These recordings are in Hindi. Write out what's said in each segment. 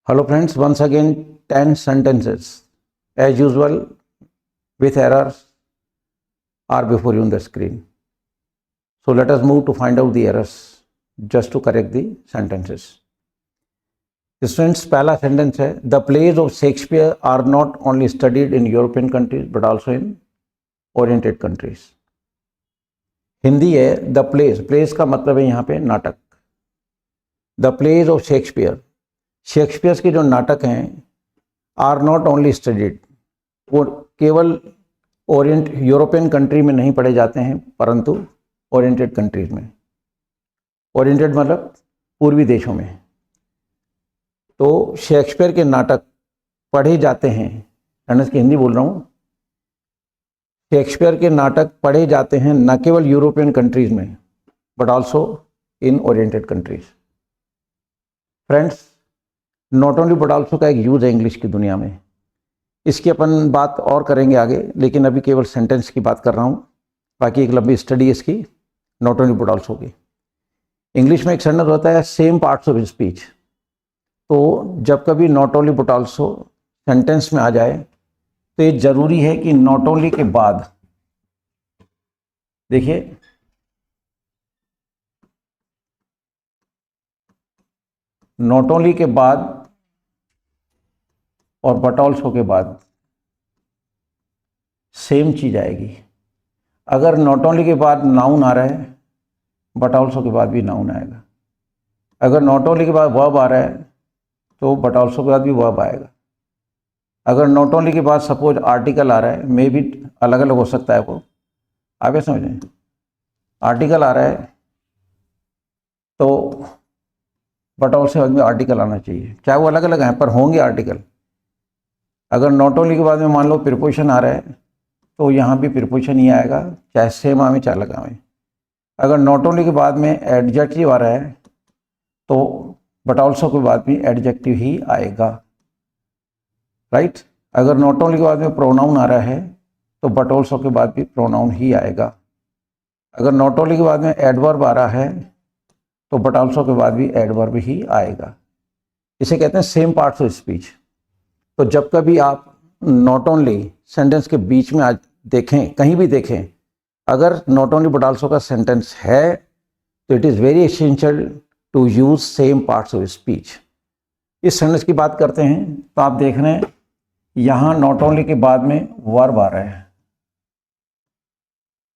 Hello friends, once again 10 sentences as usual with errors are before you on the screen. So let us move to find out the errors just to correct the sentences. Students, पहला सेंटेंस है the plays of Shakespeare are not only studied in European countries but also in oriented countries. Hindi है द प्लेज का मतलब है यहाँ पे नाटक. द प्लेज ऑफ शेक्सपियर के जो नाटक हैं आर नॉट ओनली स्टडीड, वो केवल यूरोपियन कंट्री में नहीं पढ़े जाते हैं परंतु ओरिएंटेड कंट्रीज में. ओरिएंटेड मतलब पूर्वी देशों में. तो शेक्सपियर के नाटक पढ़े जाते हैं, इसकी हिंदी बोल रहा हूँ, शेक्सपियर के नाटक पढ़े जाते हैं न केवल यूरोपियन कंट्रीज में but also in oriented countries. Friends, not only but also का एक यूज है इंग्लिश की दुनिया में. इसकी अपन बात और करेंगे आगे, लेकिन अभी केवल सेंटेंस की बात कर रहा हूँ. बाकी एक लंबी स्टडी इसकी नॉट ओनली बट आल्सो की. इंग्लिश में एक सेंटेंस होता है सेम पार्ट्स ऑफ स्पीच. तो जब कभी not only but also sentence में आ जाए तो ये जरूरी है कि नॉट ओनली के बाद, देखिए नॉट ओनली के बाद और बट ऑल्सो के बाद सेम चीज आएगी. अगर नॉट ओनली के बाद नाउन आ रहा है बट ऑल्सो के बाद भी नाउन आएगा. अगर नॉट ओनली के बाद वर्ब आ रहा है तो बट ऑल्सो के बाद भी वर्ब आएगा. अगर नॉट ओनली के बाद सपोज आर्टिकल आ रहा है, मे भी अलग अलग हो सकता है, वो आप ये समझें, आर्टिकल आ रहा है तो बट ऑल्सो में आर्टिकल आना चाहिए, चाहे वो अलग अलग हैं पर होंगे आर्टिकल. अगर नॉट ओनली के बाद में मान लो प्रीपोजिशन आ रहा है तो यहाँ भी प्रीपोजिशन ही आएगा, चाहे सेम आवे चाहे अलग आवे. अगर नॉट ओनली के बाद में एडजेक्टिव आ रहा है तो बट ऑल्सो के बाद भी एडजेक्टिव ही आएगा. राइट. अगर नॉट ओनली के बाद में प्रोनाउन आ रहा है तो बट ऑल्सो के बाद भी प्रोनाउन ही आएगा. अगर नॉट ओनली के बाद में एडवर्ब आ रहा है तो बट ऑल्सो के बाद भी एडवर्ब ही आएगा. इसे कहते हैं सेम पार्ट्स ऑफ स्पीच. तो जब कभी आप नॉट ओनली सेंटेंस के बीच में आज देखें, कहीं भी देखें, अगर नॉट ओनली बट ऑल्सो का सेंटेंस है तो it is very essential to use same parts of speech. इस सेंटेंस की बात करते हैं तो आप देख रहे हैं यहाँ नॉट ओनली के बाद में वर्ब आ रहा है.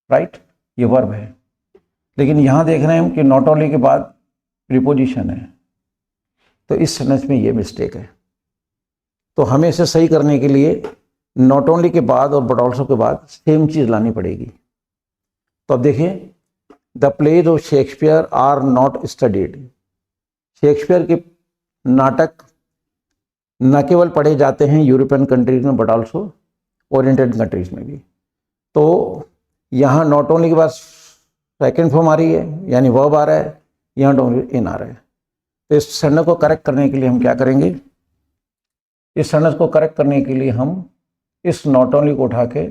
राइट, ये वर्ब है. लेकिन यहाँ देख रहे हैं कि नॉट ओनली के बाद प्रीपोजिशन है. तो इस सेंटेंस में ये मिस्टेक है. तो हमें इसे सही करने के लिए नॉट ओनली के बाद और बट ऑल्सो के बाद सेम चीज़ लानी पड़ेगी. तो अब देखिए the plays of Shakespeare are not studied. Shakespeare के नाटक न केवल पढ़े जाते हैं यूरोपियन कंट्रीज में बट ऑल्सो ओरिएंटेड कंट्रीज में भी. तो यहाँ नॉट ओनली के बाद सेकेंड फॉर्म आ रही है यानी वर्ब आ रहा है, यहाँ डोंट इन आ रहा है. तो इस सेंटेंस को करेक्ट करने के लिए हम क्या करेंगे, इस सेंटेंस को करेक्ट करने के लिए हम इस नॉट ओनली को उठा के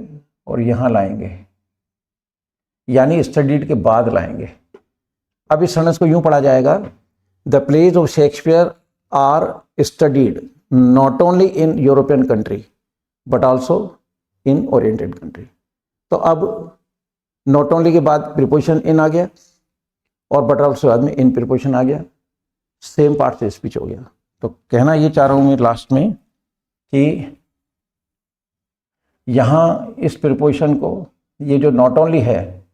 और यहाँ लाएंगे, यानी स्टडीड के बाद लाएंगे. अब इस सेंटेंस को यूं पढ़ा जाएगा the plays of Shakespeare are studied not only in European country but also in oriented country. तो अब नॉट ओनली के बाद प्रीपोजिशन इन आ गया और बट ऑल्सो बाद में इन प्रीपोजिशन आ गया, सेम पार्ट से स्पीच हो गया. तो कहना ये चाह रहा हूँ मैं लास्ट में कि यहाँ इस प्रीपोजिशन को, ये जो नॉट ओनली है,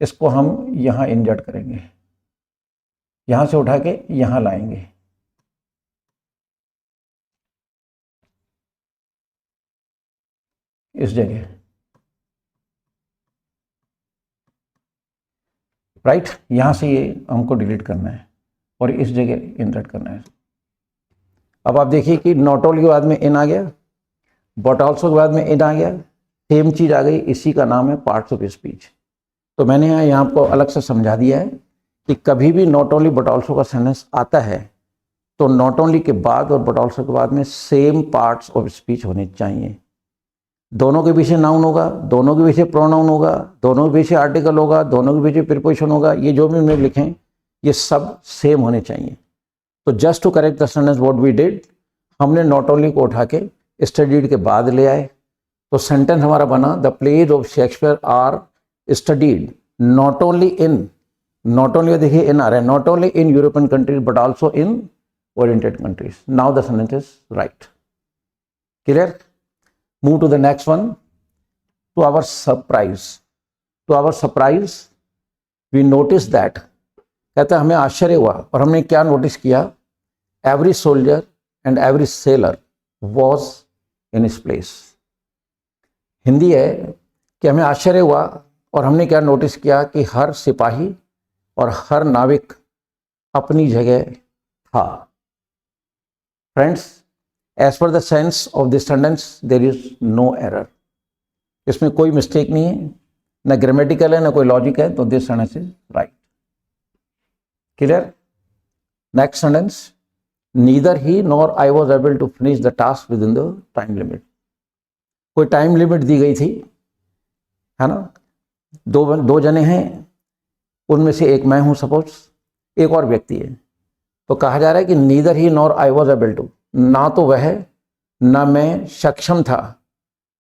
इसको हम यहाँ इंजर्ट करेंगे, यहाँ से उठा के यहाँ लाएंगे. इस जगह. राइट, यहाँ से ये हमको डिलीट करना है और इस जगह इंसर्ट करना है. अब आप देखिए कि नॉट ओनली के बाद में इन आ गया, बट ऑल्सो के बाद में इन आ गया, सेम चीज़ आ गई. इसी का नाम है पार्ट्स ऑफ स्पीच. तो मैंने यहाँ आपको अलग से समझा दिया है कि कभी भी नॉट ओनली बट ऑल्सो का सेंटेंस आता है तो नॉट ओनली के बाद और बट ऑल्सो के बाद में सेम पार्ट्स ऑफ स्पीच होने चाहिए. दोनों के पीछे नाउन होगा, दोनों के पीछे प्रोनाउन होगा, दोनों के पीछे आर्टिकल होगा, दोनों के पीछे प्रीपोजिशन होगा. ये जो भी में लिखें ये सब सेम होने चाहिए. तो just to correct the sentence what we did, हमने नॉट ओनली को उठा के स्टडीड के बाद ले आए, तो सेंटेंस हमारा बना the plays of Shakespeare are studied not only in, not only देखिए इन आ रहा है, not only in European countries but also in oriented countries. Now the sentence is right. Clear? Move to the next one. To our surprise we notice that, कहता है हमें आश्चर्य हुआ और हमने क्या नोटिस किया, every soldier and every seller was in his place. Hindi है कि हमें आश्चर्य हुआ और हमने क्या नोटिस किया कि हर सिपाही और हर नाविक अपनी जगह था. Friends, as per the sense of this sentence there is no error. इसमें कोई मिस्टेक नहीं है, ना ग्रामेटिकल है ना कोई लॉजिक है, तो this sentence is right. Clear? Next sentence, neither he nor I was able to finish the task within the time limit. कोई टाइम लिमिट दी गई थी, है ना, दो जने हैं, उनमें से एक मैं हूं, सपोज एक और व्यक्ति है, तो कहा जा रहा है कि neither he nor I was able to, ना तो वह ना मैं सक्षम था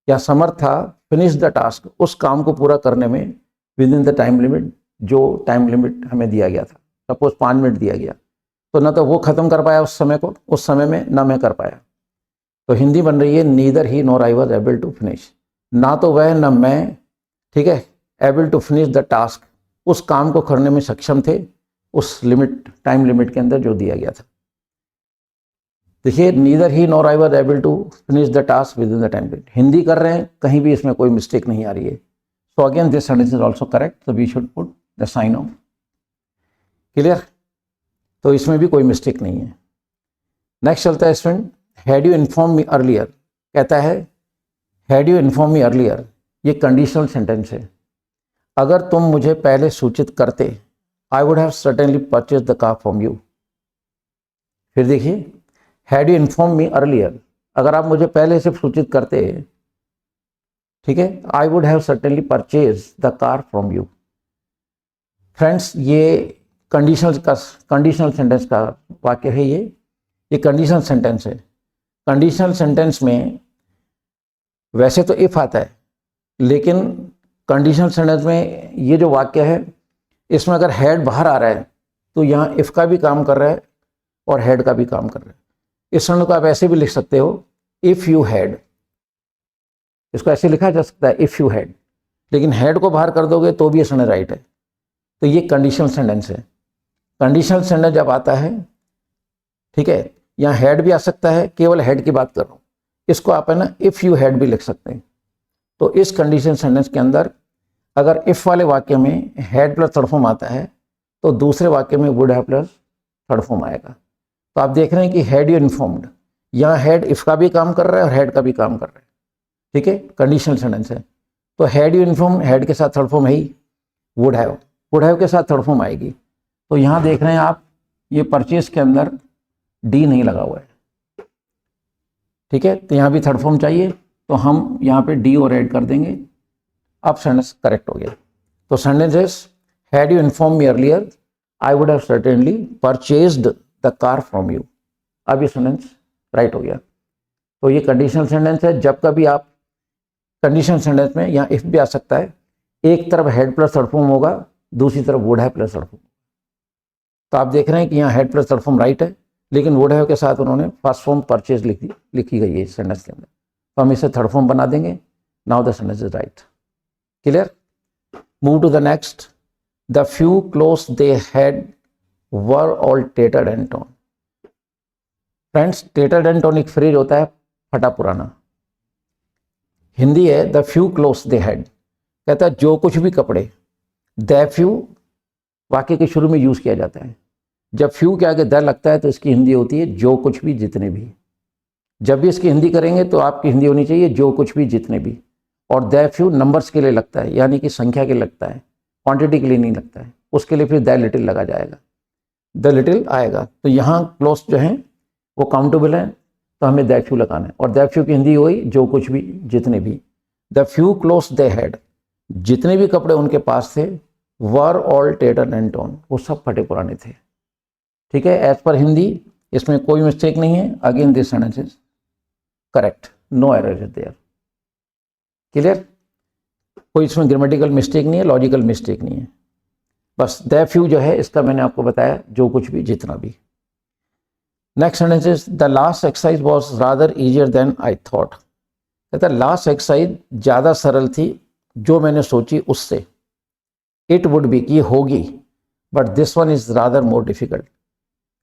या समर्थ था फिनिश द टास्क, उस काम को पूरा करने में with in the time limit, जो टाइम लिमिट हमें दिया गया था. सपोज 5 मिनट दिया गया, तो ना तो वो खत्म कर पाया उस समय को, उस समय में ना मैं कर पाया. तो हिंदी बन रही है neither he nor I was able to finish, ना तो वह ना मैं, ठीक है, able to finish the task, उस काम को करने में सक्षम थे उस लिमिट, टाइम लिमिट के अंदर जो दिया गया था. देखिए, neither he nor I was able to finish the task within the time limit. Hindi कर रहे हैं, कहीं भी इसमें कोई मिस्टेक नहीं आ रही है. So again this sentence is also correct, so we should put the sign off. Clear? तो इसमें भी कोई मिस्टेक नहीं है. नेक्स्ट चलता है student, had you inform me earlier. कहता है had you inform me earlier, ये कंडीशनल सेंटेंस है. अगर तुम मुझे पहले सूचित करते, I would have certainly purchase the car from you. फिर देखिए, had you inform me earlier, अगर आप मुझे पहले से सूचित करते, ठीक है, I would have certainly purchase the car from you. Friends, ये कंडीशनल सेंटेंस का वाक्य है. ये कंडीशनल सेंटेंस है. कंडीशनल सेंटेंस में वैसे तो इफ आता है, लेकिन कंडीशनल सेंटेंस में ये जो वाक्य है, इसमें अगर हैड बाहर आ रहा है तो यहाँ इफ का भी काम कर रहा है और हैड का भी काम कर रहा है. इस सेंटेंस को आप ऐसे भी लिख सकते हो, इफ यू हैड. इसको ऐसे लिखा जा सकता है, इफ यू हैड, लेकिन हैड को बाहर कर दोगे तो भी ये सेंटेंस राइट है. तो ये कंडीशनल सेंटेंस है. कंडीशनल सेंटेंस जब आता है, ठीक है, यहाँ हैड भी आ सकता है, केवल हैड की बात कर रहा हूँ, इसको आप है ना इफ यू हैड भी लिख सकते हैं. तो इस कंडीशनल सेंटेंस के अंदर अगर इफ वाले वाक्य में हैड प्लस थर्ड फॉर्म आता है, तो दूसरे वाक्य में would have plus third form आएगा. तो आप देख रहे हैं कि हैड यू इन्फॉर्म्ड, यहाँ हैड इफ का भी काम कर रहा है और हैड का भी काम कर रहा है. ठीक है, कंडीशनल सेंटेंस है. तो हैड यू इन्फॉर्म, हैड के साथ थर्ड फॉर्म है ही, वुड हैव के साथ थर्ड फॉर्म आएगी. तो यहाँ देख रहे हैं आप, ये परचेज के अंदर डी नहीं लगा हुआ है. ठीक है, तो यहाँ भी थर्ड फॉर्म चाहिए, तो हम यहाँ पे डी और ऐड कर देंगे. अब सेंटेंस करेक्ट हो गया. तो sentence is had you inform me earlier I would have certainly purchased the car from you. अब ये सेंटेंस राइट हो गया. तो ये कंडीशनल सेंटेंस है. जब कभी आप कंडीशनल सेंटेंस में यहाँ इफ भी आ सकता है, एक तरफ हेड प्लस थर्ड फॉर्म होगा, दूसरी तरफ would have plus third form. तो आप देख रहे हैं कि यहाँ head plus third form right है, लेकिन वुड हैव के साथ उन्होंने फर्स्ट फॉर्म परचेज लिखी गई है इस सेंटेंस के अंदर. तो हम इसे थर्ड फॉर्म बना देंगे. Now the sentence is right. Clear? Move to the next. The few clothes they had were all tattered and torn. Friends, tattered and torn एक फ्रेज होता है फटा पुराना. हिंदी है the few clothes they had, कहता है जो कुछ भी कपड़े. द फ्यू वाक्य के शुरू में यूज किया जाता है. जब फ्यू के आगे द लगता है तो इसकी हिंदी होती है जो कुछ भी जितने भी. जब भी इसकी हिंदी करेंगे तो आपकी हिंदी होनी चाहिए जो कुछ भी जितने भी. और द फ्यू नंबर्स के लिए लगता है, यानी कि संख्या के लिए लगता है, क्वांटिटी के लिए नहीं लगता है. उसके लिए फिर द लिटिल लगा जाएगा, द लिटिल आएगा. तो यहाँ क्लोथ्स जो हैं वो काउंटेबल है, तो हमें द फ्यू लगाना है. और द फ्यू की हिंदी हुई जो कुछ भी जितने भी. The few clothes they had, जितने भी कपड़े उनके पास थे, वर ऑल टेटर्ड एंड टॉर्न, वो सब फटे पुराने थे. ठीक है, एज पर हिंदी इसमें कोई मिस्टेक नहीं है। Again this sentence is correct, no error is there. Clear? कोई इसमें ग्रामेटिकल मिस्टेक नहीं है, लॉजिकल मिस्टेक नहीं है। बस द फ्यू जो है इसका मैंने आपको बताया, जो कुछ भी जितना भी। Next sentence is the last exercise was rather easier than I thought. कहता लास्ट एक्सरसाइज ज़्यादा सरल थी जो मैंने सोची उससे। इट वुड बी कि होगी, but this one is rather more difficult.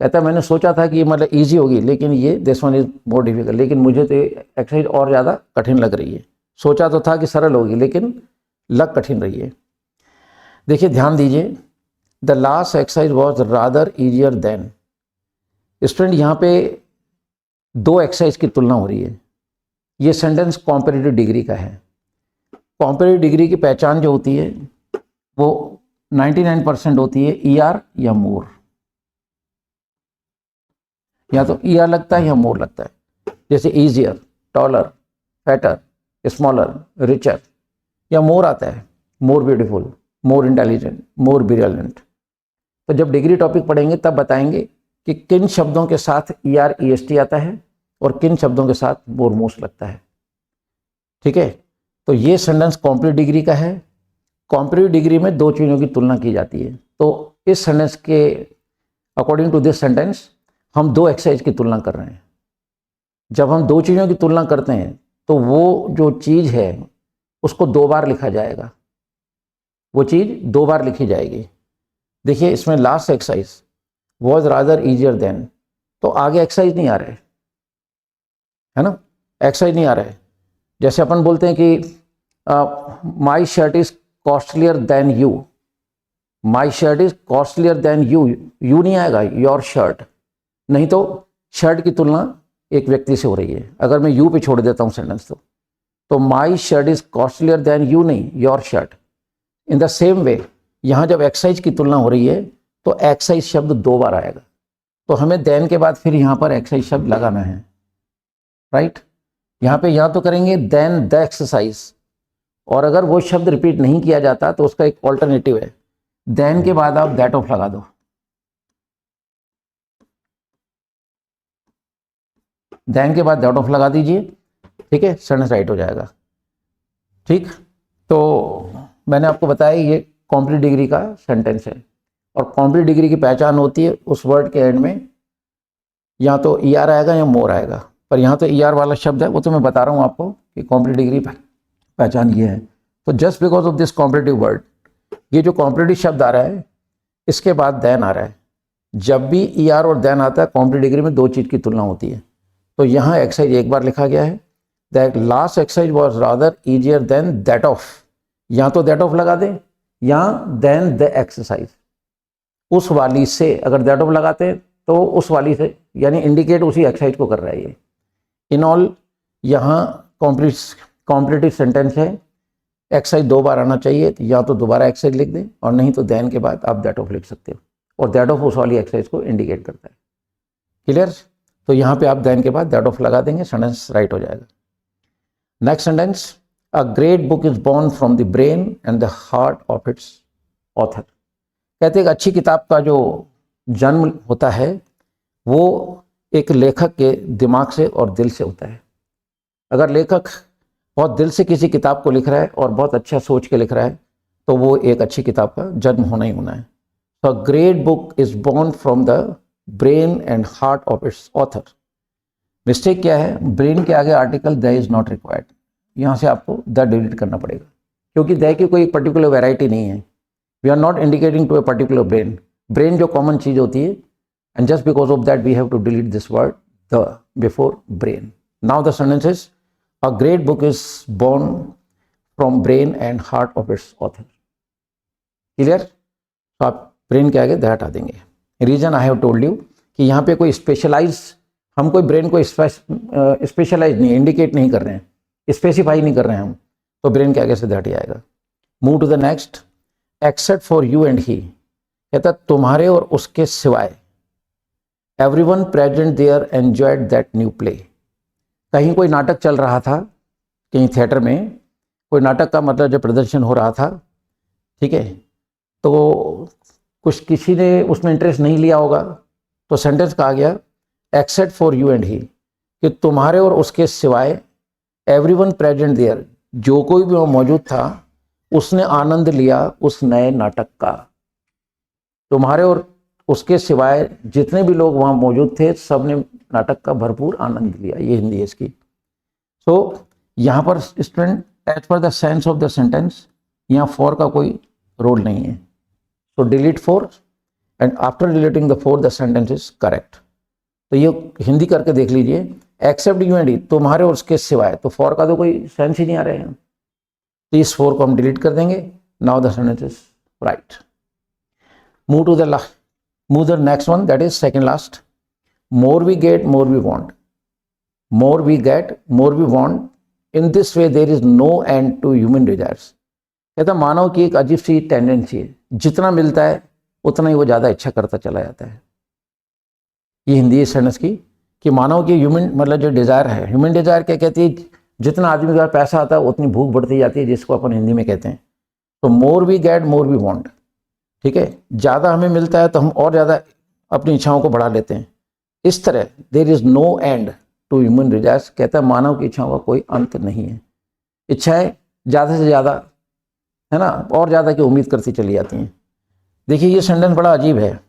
कहता मैंने सोचा था कि ये मतलब ईजी होगी, लेकिन ये this one is more difficult, लेकिन मुझे तो एक्सरसाइज और ज़्यादा कठिन लग रही है। सोचा तो था कि सरल होगी, लेकिन लग कठिन रही है। देखिए ध्यान दीजिए, the last exercise was rather easier then. Student यहाँ पे दो एक्सरसाइज की तुलना हो रही है। ये सेंटेंस कॉम्पेरेटिव डिग्री का है। कॉम्पेरेटिव डिग्री की पहचान जो होती है वो 99% होती है ER या मोर। या तो ER लगता है या मोर लगता है। जैसे easier, taller, fatter, smaller, richer, या मोर आता है, more beautiful, more intelligent, more brilliant. तो जब डिग्री टॉपिक पढ़ेंगे तब बताएंगे कि किन शब्दों के साथ ER EST आता है और किन शब्दों के साथ मोर मोस्ट लगता है। ठीक है, तो ये सेंटेंस कॉम्परेटिव डिग्री का है। कॉम्परेटिव डिग्री में दो चीज़ों की तुलना की जाती है। तो इस सेंटेंस के अकॉर्डिंग टू दिस सेंटेंस हम दो एक्सरसाइज की तुलना कर रहे हैं। जब हम दो चीज़ों की तुलना करते हैं तो वो जो चीज़ है उसको दो बार लिखा जाएगा, वो चीज़ दो बार लिखी जाएगी। देखिए इसमें last exercise was rather easier then, तो आगे एक्सरसाइज नहीं आ रहा है ना, एक्सरसाइज नहीं आ रहा है। जैसे अपन बोलते हैं कि माई shirt is costlier than you, my shirt is costlier than you, you नहीं आएगा, योर शर्ट। नहीं तो शर्ट की तुलना एक व्यक्ति से हो रही है। अगर मैं यू पे छोड़ देता हूँ सेंटेंस तो my shirt is costlier than you नहीं, your shirt. In the same way यहाँ जब एक्सरसाइज की तुलना हो रही है तो एक्सरसाइज शब्द दो बार आएगा। तो हमें देन के बाद फिर यहाँ पर एक्सरसाइज शब्द लगाना है, राइट। यहाँ पे या तो करेंगे देन द एक्सरसाइज, और अगर वो शब्द रिपीट नहीं किया जाता तो उसका एक ऑल्टरनेटिव है, देन के बाद आप दैट ऑफ लगा दो। देन के बाद दैट ऑफ लगा दीजिए, ठीक है, सेंटेंस राइट हो जाएगा। ठीक, तो मैंने आपको बताया ये कॉम्प्लीट डिग्री का सेंटेंस है। और कॉम्प्लीट डिग्री की पहचान होती है उस वर्ड के एंड में या तो ER आएगा या मोर आएगा। पर यहाँ तो ER वाला शब्द है, वो तो मैं बता रहा हूँ आपको कि कॉम्प्लीट डिग्री पहचान ये है। तो just because of this competitive word, ये जो कॉम्पिटिटिव शब्द आ रहा है इसके बाद देन आ रहा है। जब भी ER और देन आता है कॉम्प्लीट डिग्री में दो चीज़ की तुलना होती है। तो यहाँ एक्सरसाइज एक बार लिखा गया है, that last exercise was rather easier then that of. या तो दैट ऑफ लगा दें या देन द एक्सरसाइज, उस वाली से। अगर दैट ऑफ लगाते हैं तो उस वाली से, यानी इंडिकेट उसी एक्सरसाइज को कर रहा है ये। इन ऑल यहाँ कॉम्प्लीटिव सेंटेंस है, एक्सरसाइज दो बार आना चाहिए, या तो दोबारा एक्सरसाइज लिख दें और नहीं तो देन के बाद आप दैट ऑफ लिख सकते हो, और दैट ऑफ उस वाली एक्सरसाइज को इंडिकेट करता है। क्लियर? तो यहाँ पे आप देन के बाद दैट ऑफ लगा देंगे, सेंटेंस राइट हो जाएगा। Next sentence, a great book is born from the brain and the heart of its author. कहते हैं कि अच्छी किताब का जो जन्म होता है वो एक लेखक के दिमाग से और दिल से होता है। अगर लेखक बहुत दिल से किसी किताब को लिख रहा है और बहुत अच्छा सोच के लिख रहा है तो वो एक अच्छी किताब का जन्म होना ही होना है। तो great book is born from the brain and heart of its author. Mistake क्या है, ब्रेन के आगे article the is not required, यहाँ से आपको द डिलीट करना पड़ेगा, क्योंकि द की कोई पर्टिकुलर वैरायटी नहीं है। We are not indicating to a particular brain. Brain जो कॉमन चीज होती है, and just because of that we have to delete this word the before brain. Now the sentence is a great book is born from brain and heart of its author. Clear? तो आप ब्रेन के आगे द हटा देंगे। Reason I have told you कि यहाँ पे कोई स्पेशलाइज, हम कोई ब्रेन को स्पेशलाइज नहीं, इंडिकेट नहीं कर रहे हैं, स्पेसिफाई नहीं कर रहे हैं हम, तो ब्रेन के आगे से द हट जाएगा। Move to the next, except for you and he. कहता तुम्हारे और उसके सिवाय, everyone present there enjoyed that new play. कहीं कोई नाटक चल रहा था, कहीं थिएटर में कोई नाटक का मतलब जब प्रदर्शन हो रहा था, ठीक है, तो कुछ किसी ने उसमें इंटरेस्ट नहीं लिया होगा, तो सेंटेंस कहा गया एक्सेप्ट फॉर यू एंड ही, कि तुम्हारे और उसके सिवाय एवरीवन प्रेजेंट देयर, जो कोई भी वहाँ मौजूद था उसने आनंद लिया उस नए नाटक का। तुम्हारे और उसके सिवाय जितने भी लोग वहाँ मौजूद थे सब ने नाटक का भरपूर आनंद लिया। ये हिंदी है इसकी। सो यहाँ पर student as per the sense of the sentence, यहाँ फॉर का कोई रोल नहीं है। So delete for and after deleting the for the sentence is correct. तो ये हिंदी करके देख लीजिए, एक्सेप्ट यू एंड ही, तुम्हारे और उसके सिवाय, तो फॉर का तो कोई सेंस ही नहीं आ रहा है, तो इस फॉर को हम डिलीट कर देंगे। Now the sentence is right. Move to the next one, that is second last. More we get more we want, more we get more we want, in this way there is no end to human desires. कहता मानव की एक अजीब सी टेंडेंसी है, जितना मिलता है उतना ही वो ज़्यादा इच्छा करता चला जाता है। ये हिंदी है सेंटेंस की, कि मानव की ह्यूमन मतलब जो डिज़ायर है, ह्यूमन डिज़ायर क्या कहती है, जितना आदमी के पास पैसा आता है उतनी भूख बढ़ती जाती है, जिसको अपन हिंदी में कहते हैं। तो more we get more we want, ठीक है, ज़्यादा हमें मिलता है तो हम और ज़्यादा अपनी इच्छाओं को बढ़ा लेते हैं। इस तरह there is no end to human desires, कहता है मानव की इच्छाओं का कोई अंत नहीं है। इच्छाएं ज़्यादा से ज़्यादा, है ना, और ज़्यादा की उम्मीद करती चली जाती हैं। देखिए ये सेंटेंस बड़ा अजीब है,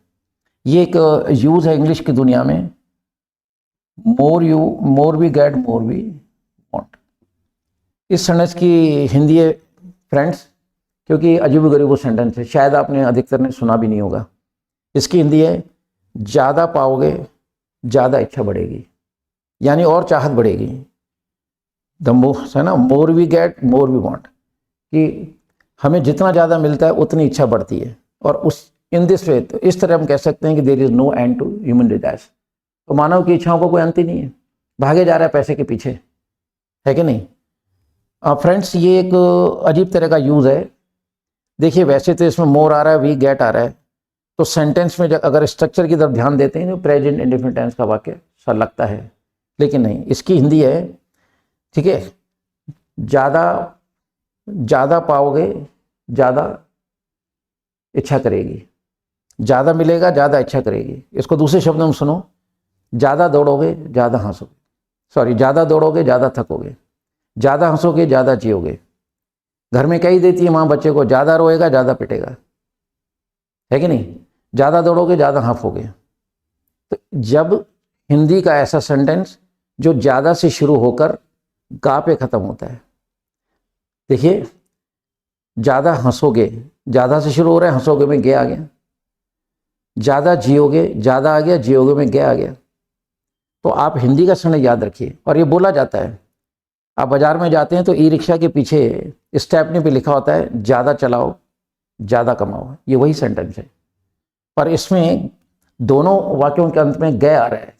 ये एक यूज़ है इंग्लिश की दुनिया में, more we get more we want. इस सेंटेंस की हिंदी है फ्रेंड्स, क्योंकि अजीब गरीब सेंटेंस है, शायद आपने अधिकतर ने सुना भी नहीं होगा। इसकी हिंदी है, ज़्यादा पाओगे ज़्यादा इच्छा बढ़ेगी, यानी और चाहत बढ़ेगी। द मोर है ना, more we get more we want, कि हमें जितना ज़्यादा मिलता है उतनी इच्छा बढ़ती है। और उस इन दिस वे, तो इस तरह हम कह सकते हैं कि there is no end to human desires. तो मानव की इच्छाओं को कोई अंत ही नहीं है, भागे जा रहा है पैसे के पीछे, है कि नहीं। फ्रेंड्स ये एक अजीब तरह का यूज़ है। देखिए वैसे तो इसमें मोर आ रहा है, वी गेट आ रहा है, तो सेंटेंस में अगर स्ट्रक्चर की तरफ ध्यान देते हैं तो प्रेजेंट इंडेफिनिट टेंस का वाक्य सा लगता है, लेकिन नहीं। इसकी हिंदी है, ठीक है, ज़्यादा पाओगे ज़्यादा इच्छा करेगी, ज़्यादा मिलेगा ज़्यादा इच्छा करेगी। इसको दूसरे शब्दों में सुनो, ज़्यादा दौड़ोगे ज़्यादा हंसोगे, सॉरी ज़्यादा दौड़ोगे ज़्यादा थकोगे, ज़्यादा हंसोगे ज़्यादा जियोगे। घर में कही देती है माँ बच्चे को, ज़्यादा रोएगा ज़्यादा पिटेगा, है कि नहीं, ज़्यादा दौड़ोगे ज़्यादा हांफोगे। तो जब हिंदी का ऐसा सेंटेंस जो ज़्यादा से शुरू होकर गा पे ख़त्म होता है, देखिए ज़्यादा हंसोगे, ज़्यादा से शुरू हो रहा है, हंसोगे में गे आ गया, ज़्यादा जियोगे ज़्यादा आ गया, जियोगे में गे आ गया। तो आप हिंदी का सेंटेंस याद रखिए, और ये बोला जाता है। आप बाज़ार में जाते हैं तो ई रिक्शा के पीछे स्टेपनी पे लिखा होता है ज़्यादा चलाओ ज़्यादा कमाओ, ये वही सेंटेंस है। पर इसमें दोनों वाक्यों के अंत में गए आ रहा है,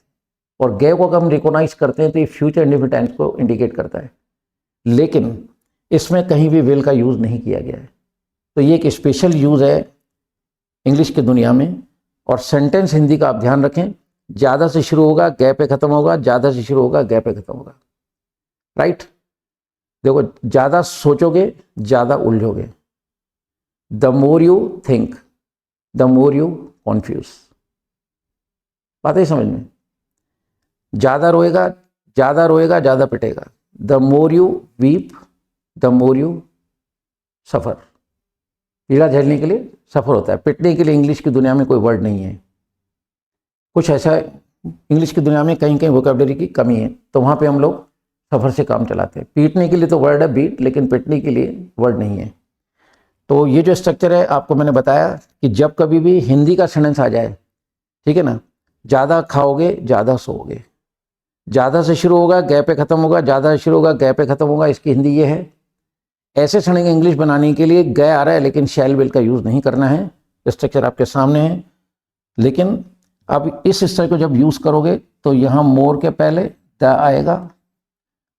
और गए को अगर हम रिकॉग्नाइज करते हैं तो ये फ्यूचर इंडेफिनिट टेंस को इंडिकेट करता है, लेकिन इसमें कहीं भी विल का यूज़ नहीं किया गया है। तो ये एक स्पेशल यूज़ है इंग्लिश की दुनिया में। और सेंटेंस हिंदी का आप ध्यान रखें, ज़्यादा से शुरू होगा गए पे ख़त्म होगा, ज़्यादा से शुरू होगा गए पे ख़त्म होगा, राइट। देखो ज़्यादा सोचोगे ज़्यादा उलझोगे, the more you think the more you confuse. बात है समझ में, ज़्यादा रोएगा ज़्यादा पिटेगा, the more you weep the more you suffer. पीड़ा झेलने के लिए सफ़र होता है, पिटने के लिए इंग्लिश की दुनिया में कोई वर्ड नहीं है। कुछ ऐसा इंग्लिश की दुनिया में कहीं कहीं वोकैबुलरी की कमी है, तो वहाँ पे हम लोग सफ़र से काम चलाते हैं। पीटने के लिए तो वर्ड है बीट, लेकिन पिटने के लिए वर्ड नहीं है। तो ये जो स्ट्रक्चर है आपको मैंने बताया कि जब कभी भी हिंदी का सेंटेंस आ जाए, ठीक है ना, ज़्यादा खाओगे ज़्यादा सोओगे, ज़्यादा से शुरू होगा गए पे ख़त्म होगा, ज़्यादा से शुरू होगा गए पे ख़त्म होगा, इसकी हिंदी ये है। ऐसे सेंटेंस इंग्लिश बनाने के लिए गए आ रहा है, लेकिन शैल विल का यूज़ नहीं करना है। स्ट्रक्चर आपके सामने है, लेकिन अब इस स्ट्रक्चर को जब यूज़ करोगे तो यहाँ मोर के पहले द आएगा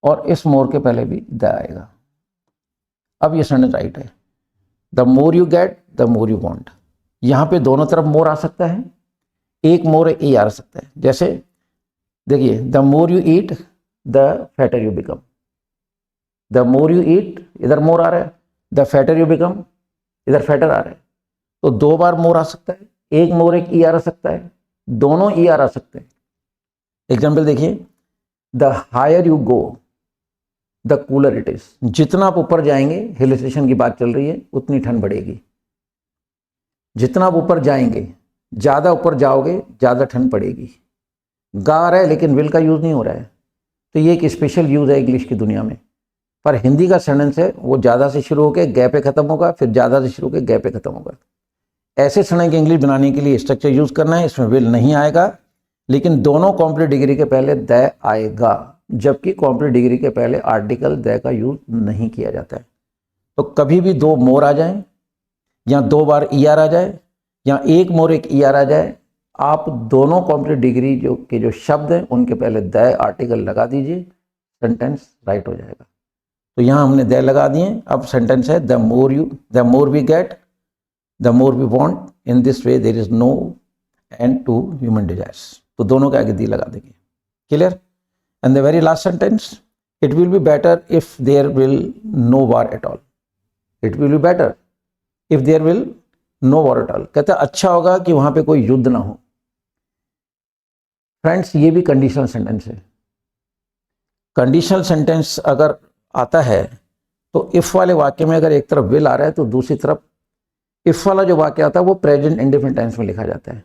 और इस मोर के पहले भी द आएगा। अब ये सेंटेंस राइट है, the more you get the more you want. यहाँ पे दोनों तरफ मोर आ सकता है, एक मोर ए आ सकता है। जैसे देखिए, the more you eat the fatter you become, the more you eat, इधर मोर आ रहा है, द फैटर यू बिकम, इधर फैटर आ रहा है। तो दो बार मोर आ सकता है, एक मोर एक ई आ सकता है, दोनों ई आ सकते हैं। एग्जाम्पल देखिए, the higher you go the cooler it is. जितना आप ऊपर जाएंगे, हिल स्टेशन की बात चल रही है, उतनी ठंड बढ़ेगी। जितना आप ऊपर जाएंगे, ज़्यादा ऊपर जाओगे, ज़्यादा ठंड पड़ेगी। गा रहा है लेकिन विल का यूज़ नहीं हो रहा है, तो ये एक स्पेशल यूज़ है इंग्लिश की दुनिया में। पर हिंदी का सेंटेंस है वो ज़्यादा से शुरू होकर गे पे खत्म होगा, फिर ज़्यादा से शुरू होकर गे पे खत्म होगा। ऐसे सेंटेंस की इंग्लिश बनाने के लिए स्ट्रक्चर यूज़ करना है। इसमें विल नहीं आएगा, लेकिन दोनों कॉम्प्लीट डिग्री के पहले द आएगा, जबकि कॉम्प्लीट डिग्री के पहले आर्टिकल द का यूज़ नहीं किया जाता है। तो कभी भी दो मोर आ जाए, या दो बार ईआर आ जाए, या एक मोर एक ईआर आ जाए, आप दोनों कॉम्प्लीट डिग्री जो शब्द हैं उनके पहले द आर्टिकल लगा दीजिए, सेंटेंस राइट हो जाएगा। तो यहाँ हमने द लगा दिए। अब सेंटेंस है the more we get, the more we want, in this way there is no end to human desires. तो दोनों के आगे दी लगा देंगे। Clear? And the very last sentence, it will be better if there will no war at all. It will be better if there will no war at all. कहते हैं अच्छा होगा कि वहां पे कोई युद्ध ना हो। फ्रेंड्स, ये भी कंडीशनल सेंटेंस है। कंडीशनल सेंटेंस अगर आता है तो इफ वाले वाक्य में अगर एक तरफ विल आ रहा है तो दूसरी तरफ इफ वाला जो वाक्य आता है वो प्रेजेंट इंडेफिनिट टेंस में लिखा जाता है।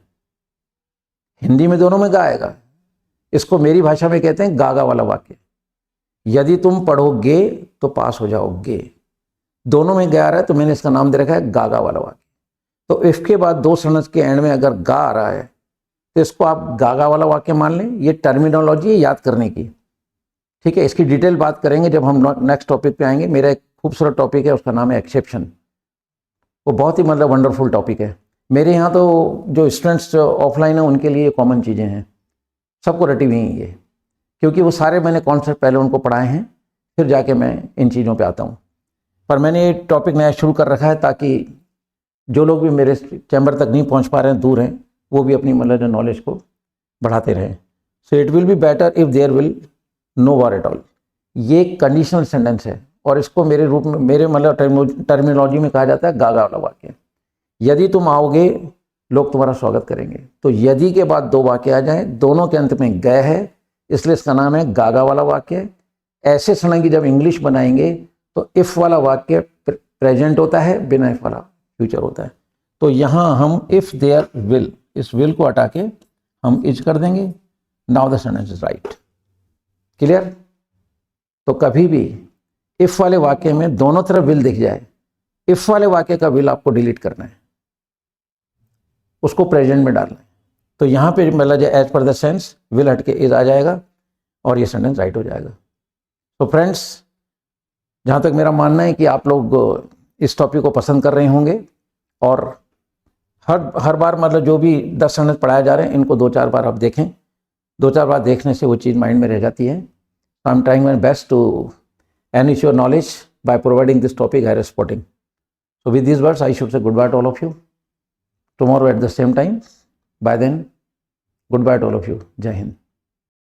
हिंदी में दोनों में गा आएगा। इसको मेरी भाषा में कहते हैं गागा वाला वाक्य। यदि तुम पढ़ोगे तो पास हो जाओगे, दोनों में गा आ रहा है तो मैंने इसका नाम दे रखा है गागा वाला वाक्य। तो इफ के बाद दो सेंटेंस के एंड में अगर गा आ रहा है तो इसको आप गागा वाला वाक्य मान लें। ये टर्मिनोलॉजी है याद करने की, ठीक है। इसकी डिटेल बात करेंगे जब हम नेक्स्ट टॉपिक पे आएंगे। मेरा एक खूबसूरत टॉपिक है, उसका नाम है एक्सेप्शन। वो बहुत ही मतलब वंडरफुल टॉपिक है। मेरे यहाँ तो जो स्टूडेंट्स ऑफलाइन है उनके लिए कॉमन चीज़ें हैं, सबको रटी हुई हैं ये, क्योंकि वो सारे मैंने कॉन्सेप्ट पहले उनको पढ़ाए हैं, फिर जाके मैं इन चीज़ों पे आता हूँ। पर मैंने ये टॉपिक नया शुरू कर रखा है ताकि जो लोग भी मेरे चैम्बर तक नहीं पहुँच पा रहे हैं, दूर हैं, वो भी अपनी मतलब नॉलेज को बढ़ाते रहें। So it will be better if there will no war at all. ये कंडीशनल सेंटेंस है और इसको मेरे रूप में, मेरे मतलब टर्मिनोलॉजी में कहा जाता है गागा वाला वाक्य। यदि तुम आओगे लोग तुम्हारा स्वागत करेंगे। तो यदि के बाद दो वाक्य आ जाएं, दोनों के अंत में गए है, इसलिए इसका नाम है गागा वाला वाक्य। ऐसे समय की जब इंग्लिश बनाएंगे तो इफ वाला वाक्य प्रेजेंट होता है, बिना इफ वाला फ्यूचर होता है। तो यहाँ हम इफ देयर विल, इस विल को हटा के हम इज कर देंगे। Now the sentence is right. Clear? तो कभी भी इफ वाले वाक्य में दोनों तरफ विल दिख जाए, इफ वाले वाक्य का विल आपको डिलीट करना है, उसको प्रेजेंट में डालना है। तो यहाँ पे मतलब as per the sense will हट के इज आ जाएगा और ये सेंटेंस राइट हो जाएगा। तो फ्रेंड्स, जहाँ तक मेरा मानना है कि आप लोग इस टॉपिक को पसंद कर रहे होंगे और हर बार मतलब जो भी 10 सेंटेंस पढ़ाए जा रहे हैं इनको 2-4 बार आप देखें। 2-4 बार देखने से वो चीज़ माइंड में रह जाती है। I am trying my best to enrich your knowledge by providing this topic higher spotting. So with these words, I should say goodbye to all of you. Tomorrow at the same time. By then, goodbye to all of you. Jai Hind.